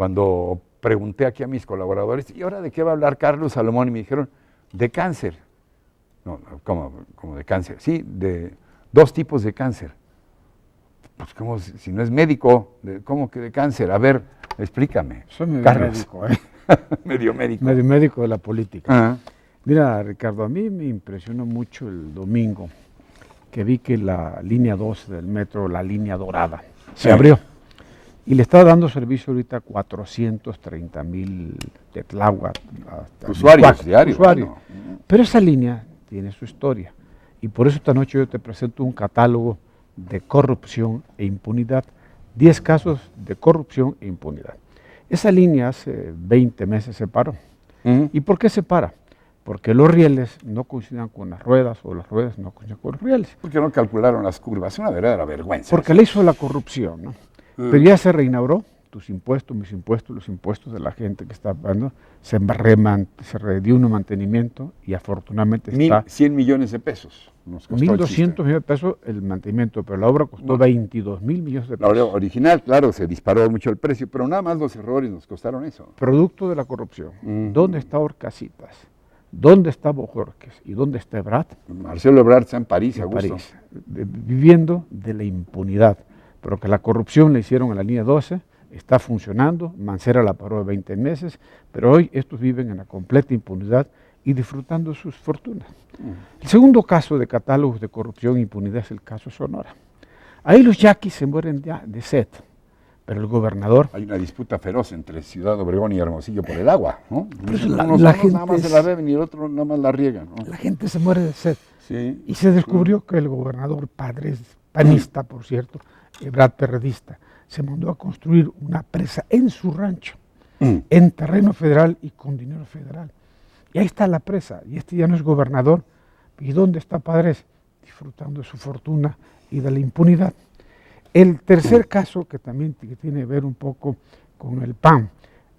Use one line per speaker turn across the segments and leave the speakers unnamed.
cuando pregunté aquí a mis colaboradores, ¿y ahora de qué va a hablar Carlos Salomón? Y me dijeron, de cáncer. No, ¿cómo de cáncer? Sí, de 2 tipos de cáncer. Pues como si no es médico, ¿cómo que de cáncer? A ver, explícame.
Soy medio
Carlos.
médico,
Medio médico.
medio médico de la política.
Ajá.
Mira, Ricardo, a mí me impresionó mucho el domingo que vi que la línea 12 del metro, la línea dorada, se abrió. Y le está dando servicio ahorita a 430,000 de Tláhuac.
Usuarios diarios.
Usuarios.
Bueno.
Pero esa línea tiene su historia. Y por eso esta noche yo te presento un catálogo de corrupción e impunidad. 10 casos de corrupción e impunidad. Esa línea hace 20 meses se paró. ¿Y por qué se para? Porque los rieles no coincidían con las ruedas o las ruedas no coincidían con los rieles.
¿Por qué no calcularon las curvas? Es una verdadera vergüenza.
Porque le hizo la corrupción, ¿no? Pero ya se reinauguró, tus impuestos, mis impuestos, los impuestos de la gente que está pagando, se dio un mantenimiento y afortunadamente está...
1.100 millones de pesos nos costó
1.200 millones de pesos el mantenimiento, pero la obra costó 22,000 millones de pesos.
La obra original, claro, se disparó mucho el precio, pero nada más los errores nos costaron eso.
Producto de la corrupción. ¿Dónde está Orcasitas? ¿Dónde está Bojorquez? ¿Y dónde está Ebrard?
Marcelo Ebrard está en París, a gusto.
París, viviendo de la impunidad, pero que la corrupción le hicieron a la línea 12, está funcionando, Mancera la paró de 20 meses, pero hoy estos viven en la completa impunidad y disfrutando sus fortunas. El segundo caso de catálogos de corrupción e impunidad es el caso Sonora. Ahí los yaquis se mueren de sed, pero el gobernador...
Hay una disputa feroz entre Ciudad Obregón y Hermosillo por el agua, ¿no?
La gente
nada más se la beben y el otro nada más la riega, ¿no?
La gente se muere de sed.
Sí,
y se descubrió que el gobernador, padre panista, por cierto, Ebrard perredista, se mandó a construir una presa en su rancho, en terreno federal y con dinero federal. Y ahí está la presa, y este ya no es gobernador. ¿Y dónde está Padres? Disfrutando de su fortuna y de la impunidad. El tercer caso, que también tiene que ver un poco con el PAN,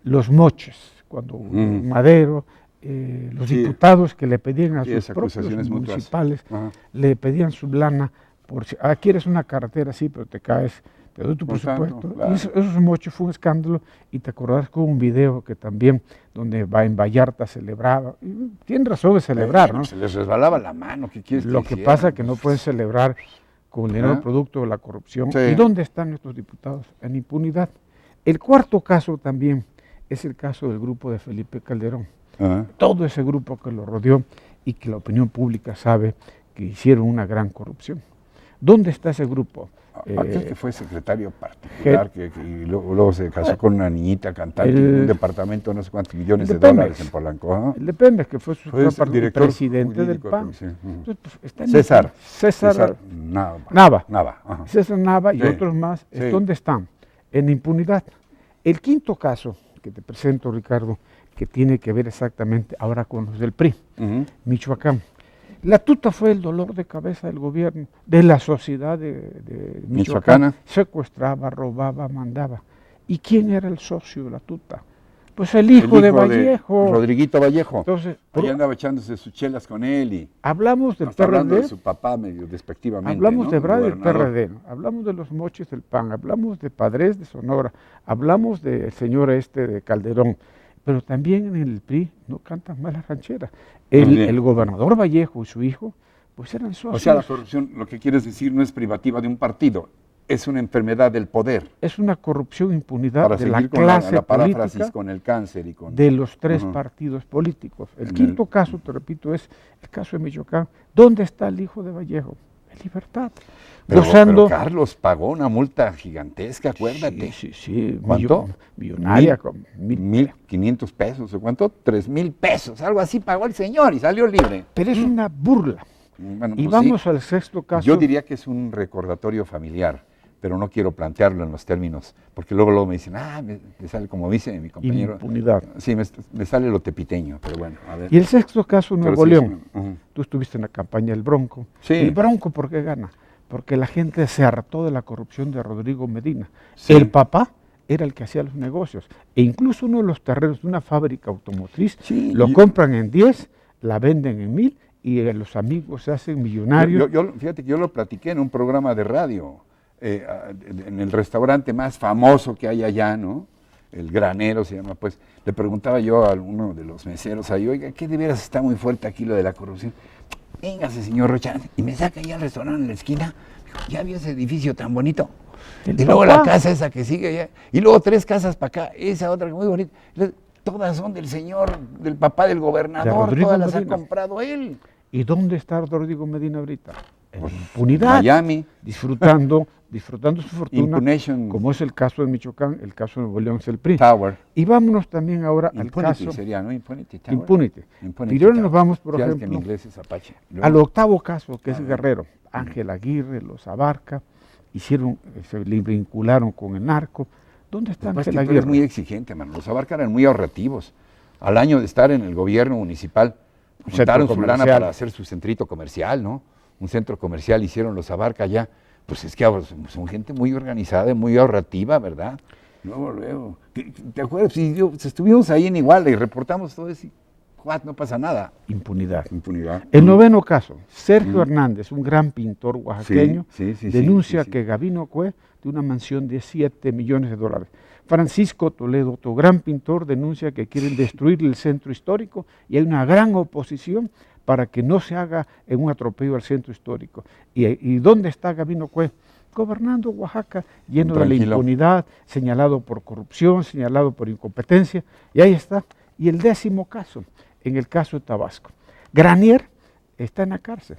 los moches, cuando Madero, los diputados que le pedían a sus propios municipales, le pedían su lana, por si quieres una carretera, sí, pero te caes, te doy tu presupuesto. Claro. Y esos moches fue un escándalo, y te acordás con un video que también, donde en Vallarta celebraba, y tienen razón de celebrar, ¿no?
Se les resbalaba la mano, ¿qué quieres que
Lo que pasa es que no pueden celebrar con el dinero producto de la corrupción. Sí. ¿Y dónde están nuestros diputados? En impunidad. El cuarto caso también es el caso del grupo de Felipe Calderón. Todo ese grupo que lo rodeó y que la opinión pública sabe que hicieron una gran corrupción. ¿Dónde está ese grupo?
Aquel que fue secretario particular, que luego se casó con una niñita cantante en un departamento de no sé cuántos millones de dólares en Polanco.
Depende, que fue su presidente del PAN.
Sí.
Entonces, pues, está
César
Nava.
Ajá.
César Nava y otros más. ¿Dónde están? En impunidad. El quinto caso que te presento, Ricardo, que tiene que ver exactamente ahora con los del PRI, Michoacán. La tuta fue el dolor de cabeza del gobierno, de la sociedad de Michoacán. Secuestraba, robaba, mandaba. ¿Y quién era el socio de la tuta? Pues el hijo de Vallejo.
Rodriguito Vallejo.
Entonces,
ahí andaba echándose sus chelas con él. Y
hablamos del PRD.
Hablando de su papá medio despectivamente.
Hablamos de Ebrard del PRD, hablamos de los moches del PAN, hablamos de Padres de Sonora, hablamos del señor de Calderón. Pero también en el PRI no cantan mal las rancheras. El gobernador Vallejo y su hijo, pues eran socios.
O sea, la corrupción, lo que quieres decir, no es privativa de un partido, es una enfermedad del poder.
Es una corrupción, impunidad
para
de la
con
clase
la paráfrasis
política
con el cáncer y con...
de los tres partidos políticos. El quinto caso, te repito, es el caso de Michoacán. ¿Dónde está el hijo de Vallejo? En libertad.
Pero Carlos pagó una multa gigantesca, acuérdate.
Sí.
¿Cuánto?
Millonaria.
1,500 pesos, ¿o cuánto? 3,000 pesos, algo así pagó el señor y salió libre.
Pero es una burla.
Bueno,
y vamos al sexto caso.
Yo diría que es un recordatorio familiar, pero no quiero plantearlo en los términos, porque luego me dicen, me sale, como dice mi compañero.
Impunidad.
Sí, me sale lo tepiteño, pero bueno, a ver.
Y el sexto caso, Nuevo León. Tú estuviste en la campaña del Bronco.
Sí.
¿El Bronco por qué gana? Porque la gente se hartó de la corrupción de Rodrigo Medina. Sí. El papá era el que hacía los negocios. E incluso uno de los terrenos de una fábrica automotriz lo compran en 10, la venden en 1,000 y los amigos se hacen millonarios.
Fíjate que yo lo platiqué en un programa de radio, en el restaurante más famoso que hay allá, ¿no? el Granero se llama, pues, le preguntaba yo a uno de los meseros ahí, oiga, ¿qué de veras está muy fuerte aquí lo de la corrupción? Véngase, señor Rocha, y me saca ya al restaurante en la esquina, ya vio ese edificio tan bonito. Y luego la casa esa que sigue allá, y luego 3 casas para acá, esa otra muy bonita. Todas son del señor, del papá del gobernador, todas las ha comprado él.
¿Y dónde está Rodrigo Medina ahorita? En impunidad.
Miami.
Disfrutando su fortuna,
Impunation.
como es el caso de Michoacán, el caso de Nuevo León es el PRI.
Tower.
Y vámonos también ahora
Impunity
al caso...
sería, ¿no? Impunity Tower.
Impunity.
Impunity
Y luego
Tower.
nos vamos, por
Ya
ejemplo,
que en inglés es Apache.
al octavo caso, que es Guerrero. Ángel Aguirre, los Abarca, se le vincularon con el narco. ¿Dónde está Ángel Aguirre?
Es muy exigente, mano. Los Abarca eran muy ahorrativos. Al año de estar en el gobierno municipal, juntaron su lana para hacer su centrito comercial, ¿no? Un centro comercial hicieron los Abarca allá. Pues es que son gente muy organizada, muy ahorrativa, ¿verdad? Luego. ¿Te acuerdas? Si estuvimos ahí en Iguala y reportamos todo eso, no pasa nada.
Impunidad.
Impunidad.
El noveno caso, Sergio Hernández, un gran pintor oaxaqueño, denuncia que Gabino Cue de una mansión de $7 millones. Francisco Toledo, otro gran pintor, denuncia que quieren destruir el centro histórico y hay una gran oposición para que no se haga en un atropello al centro histórico. ¿Y dónde está Gabino Cue? Gobernando Oaxaca, lleno de la impunidad, señalado por corrupción, señalado por incompetencia, y ahí está. Y el 10º caso, en el caso de Tabasco. Granier está en la cárcel,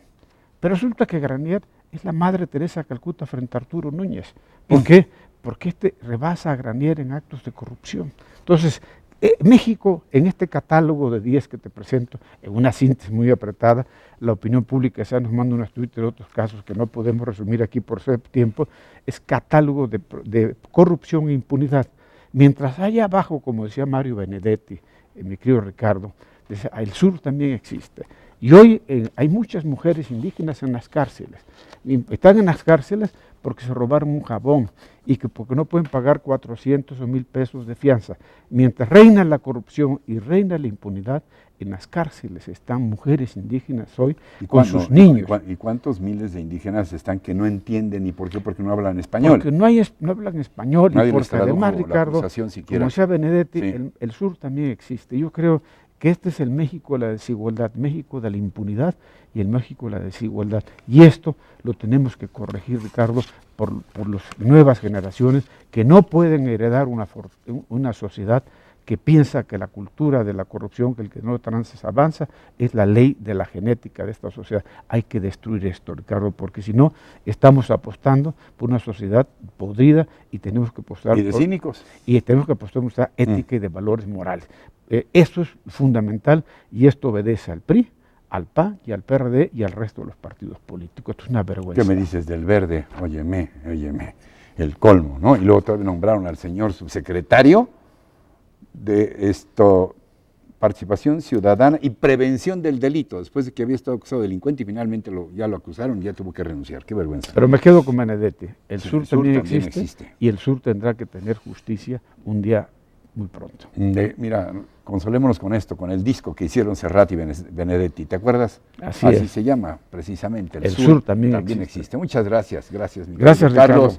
pero resulta que Granier es la Madre Teresa de Calcuta frente a Arturo Núñez. ¿Por qué? Porque rebasa a Granier en actos de corrupción. Entonces, México, en este catálogo de 10 que te presento, en una síntesis muy apretada, la opinión pública ya nos manda unos tweets de otros casos que no podemos resumir aquí por ser tiempo, es catálogo de corrupción e impunidad. Mientras allá abajo, como decía Mario Benedetti, mi querido Ricardo, el sur también existe. Y hoy hay muchas mujeres indígenas en las cárceles. Y están en las cárceles porque se robaron un jabón y porque no pueden pagar 400 o 1000 pesos de fianza. Mientras reina la corrupción y reina la impunidad, en las cárceles están mujeres indígenas hoy con sus niños.
¿Y cuántos miles de indígenas están que no entienden ni por qué? Porque no hablan español.
Porque no hablan español y porque además, Ricardo, como decía Benedetti, el sur también existe. Yo creo que este es el México de la desigualdad, México de la impunidad y el México de la desigualdad. Y esto lo tenemos que corregir, Ricardo, por las nuevas generaciones que no pueden heredar una sociedad que piensa que la cultura de la corrupción, que el que no tranza avanza, es la ley de la genética de esta sociedad. Hay que destruir esto, Ricardo, porque si no, estamos apostando por una sociedad podrida y tenemos que apostar
y de cínicos.
Y tenemos que apostar por nuestra ética y de valores morales. Esto es fundamental y esto obedece al PRI, al PAN y al PRD y al resto de los partidos políticos. Esto es una vergüenza.
¿Qué me dices del Verde? Óyeme, el colmo, ¿no? Y luego todavía nombraron al señor subsecretario de participación ciudadana y prevención del delito, después de que había estado acusado de delincuente y finalmente ya lo acusaron y ya tuvo que renunciar. Qué vergüenza.
Pero me quedo con Benedetti. El sur también existe y el sur tendrá que tener justicia un día muy pronto.
Mira, consolémonos con esto, con el disco que hicieron Serrat y Benedetti, ¿te acuerdas?
Así
se llama precisamente.
El sur también
existe. Muchas gracias,
Gracias, Ricardo.